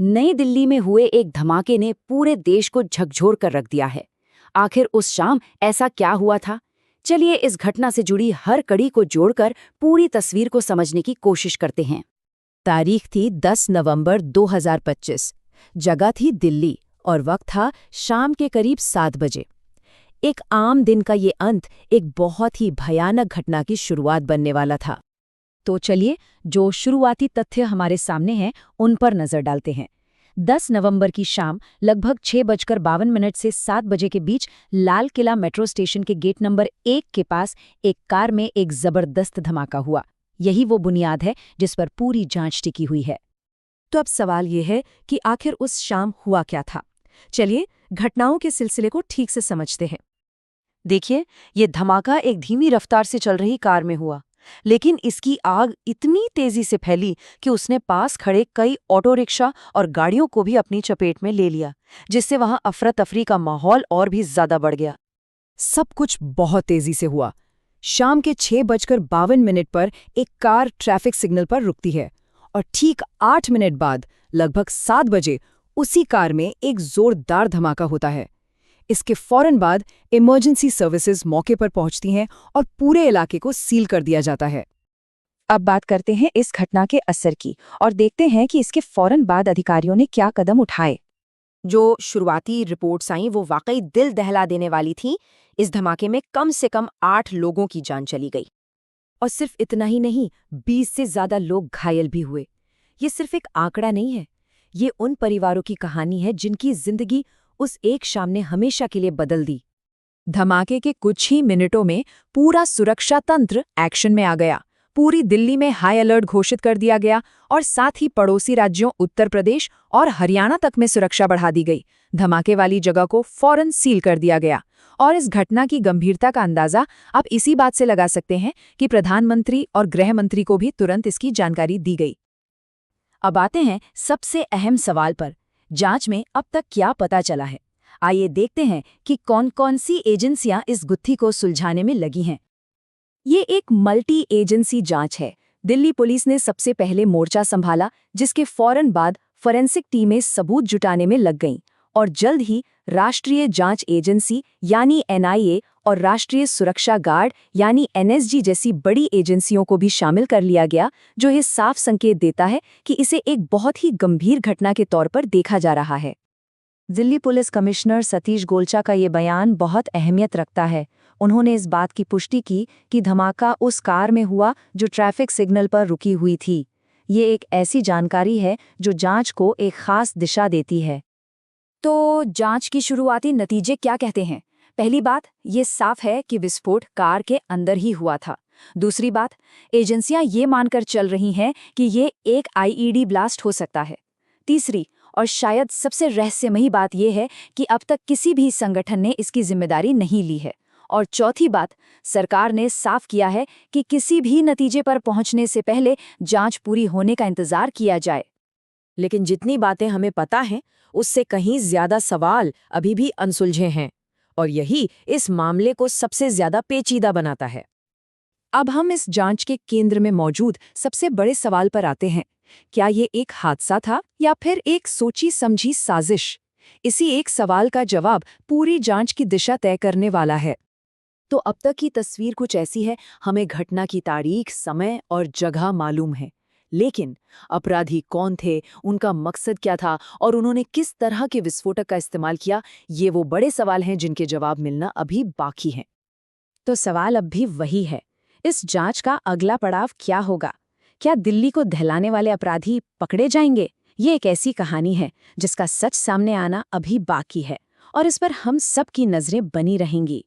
नई दिल्ली में हुए एक धमाके ने पूरे देश को झकझोर कर रख दिया है। आखिर उस शाम ऐसा क्या हुआ था? चलिए इस घटना से जुड़ी हर कड़ी को जोड़कर पूरी तस्वीर को समझने की कोशिश करते हैं। तारीख थी 10 नवंबर 2025। जगह थी दिल्ली और वक्त था शाम के करीब 7 बजे। एक आम दिन का ये अंत एक बहुत ही भयानक घटना की शुरुआत बनने वाला था। तो चलिए जो शुरुआती तथ्य हमारे सामने हैं उन पर नजर डालते हैं। 10 नवंबर की शाम लगभग 6:52 से 7 बजे के बीच लाल किला मेट्रो स्टेशन के गेट नंबर 1 के पास एक कार में एक जबरदस्त धमाका हुआ। यही वो बुनियाद है जिस पर पूरी जांच टिकी हुई है। तो अब सवाल ये है कि आखिर उस शाम हुआ क्या था। चलिए घटनाओं के सिलसिले को ठीक से समझते हैं। देखिए, ये धमाका एक धीमी रफ्तार से चल रही कार में हुआ, लेकिन इसकी आग इतनी तेजी से फैली कि उसने पास खड़े कई ऑटो रिक्शा और गाड़ियों को भी अपनी चपेट में ले लिया, जिससे वहां अफरा तफरी का माहौल और भी ज्यादा बढ़ गया। सब कुछ बहुत तेजी से हुआ। शाम के 6:52 पर एक कार ट्रैफिक सिग्नल पर रुकती है और ठीक 8 मिनट बाद लगभग 7 बजे उसी कार में एक जोरदार धमाका होता है। इसके फौरन बाद इमरजेंसी सर्विसेज मौके पर पहुंचती हैं और पूरे इलाके को सील कर दिया जाता है। अब बात करते हैं इस घटना के असर की और देखते हैं कि इसके फौरन बाद अधिकारियों ने क्या कदम उठाए। जो शुरुआती रिपोर्ट्स आईं वो वाकई दिल दहला देने वाली थीं। इस धमाके में कम से कम 8 लोगों की जान चली गई। और सिर्फ इतना ही नहीं, 20 से ज्यादा लोग घायल भी हुए। ये सिर्फ एक आंकड़ा नहीं है, ये उन परिवारों की कहानी है जिनकी जिंदगी उस एक शाम ने हमेशा के लिए बदल दी। धमाके के कुछ ही मिनटों में पूरा सुरक्षा तंत्र एक्शन में आ गया। पूरी दिल्ली में हाई अलर्ट घोषित कर दिया गया और साथ ही पड़ोसी राज्यों उत्तर प्रदेश और हरियाणा तक में सुरक्षा बढ़ा दी गई। धमाके वाली जगह को फौरन सील कर दिया गया। और इस घटना की गंभीरता का अंदाजा आप इसी बात से लगा सकते हैं कि प्रधानमंत्री और गृह मंत्री को भी तुरंत इसकी जानकारी दी गई। अब आते हैं सबसे अहम सवाल पर, जांच में अब तक क्या पता चला है। आइए देखते हैं कि कौन-कौन सी एजेंसियां इस गुत्थी को सुलझाने में लगी हैं। ये एक मल्टी एजेंसी जांच है। दिल्ली पुलिस ने सबसे पहले मोर्चा संभाला, जिसके फौरन बाद फोरेंसिक टीमें सबूत जुटाने में लग गईं और जल्द ही राष्ट्रीय जांच एजेंसी यानी NIA और राष्ट्रीय सुरक्षा गार्ड यानी NSG जैसी बड़ी एजेंसियों को भी शामिल कर लिया गया, जो ये साफ संकेत देता है कि इसे एक बहुत ही गंभीर घटना के तौर पर देखा जा रहा है। दिल्ली पुलिस कमिश्नर सतीश गोलचा का ये बयान बहुत अहमियत रखता है। उन्होंने इस बात की पुष्टि की कि धमाका उस कार में हुआ जो ट्रैफिक सिग्नल पर रुकी हुई थी। ये एक ऐसी जानकारी है जो जांच को एक खास दिशा देती है। तो जांच की शुरुआती नतीजे क्या कहते हैं? पहली बात, ये साफ है कि विस्फोट कार के अंदर ही हुआ था। दूसरी बात, एजेंसियां ये मानकर चल रही हैं कि ये एक IED ब्लास्ट हो सकता है। तीसरी और शायद सबसे रहस्यमयी बात यह है कि अब तक किसी भी संगठन ने इसकी जिम्मेदारी नहीं ली है। और चौथी बात, सरकार ने साफ किया है कि किसी भी नतीजे पर पहुंचने से पहले जांच पूरी होने का इंतजार किया जाए। लेकिन जितनी बातें हमें पता हैं, उससे कहीं ज्यादा सवाल अभी भी अनसुलझे हैं और यही इस मामले को सबसे ज्यादा पेचीदा बनाता है। अब हम इस जांच के केंद्र में मौजूद सबसे बड़े सवाल पर आते हैं। क्या ये एक हादसा था या फिर एक सोची समझी साजिश? इसी एक सवाल का जवाब पूरी जांच की दिशा तय करने वाला है। तो अब तक की तस्वीर कुछ ऐसी है, हमें घटना की तारीख, समय और जगह मालूम है, लेकिन अपराधी कौन थे, उनका मकसद क्या था और उन्होंने किस तरह के विस्फोटक का इस्तेमाल किया, ये वो बड़े सवाल हैं जिनके जवाब मिलना अभी बाकी हैं। तो सवाल अब भी वही है, इस जांच का अगला पड़ाव क्या होगा? क्या दिल्ली को दहलाने वाले अपराधी पकड़े जाएंगे? ये एक ऐसी कहानी है जिसका सच सामने आना अभी बाकी है और इस पर हम सब की नजरें बनी रहेंगी।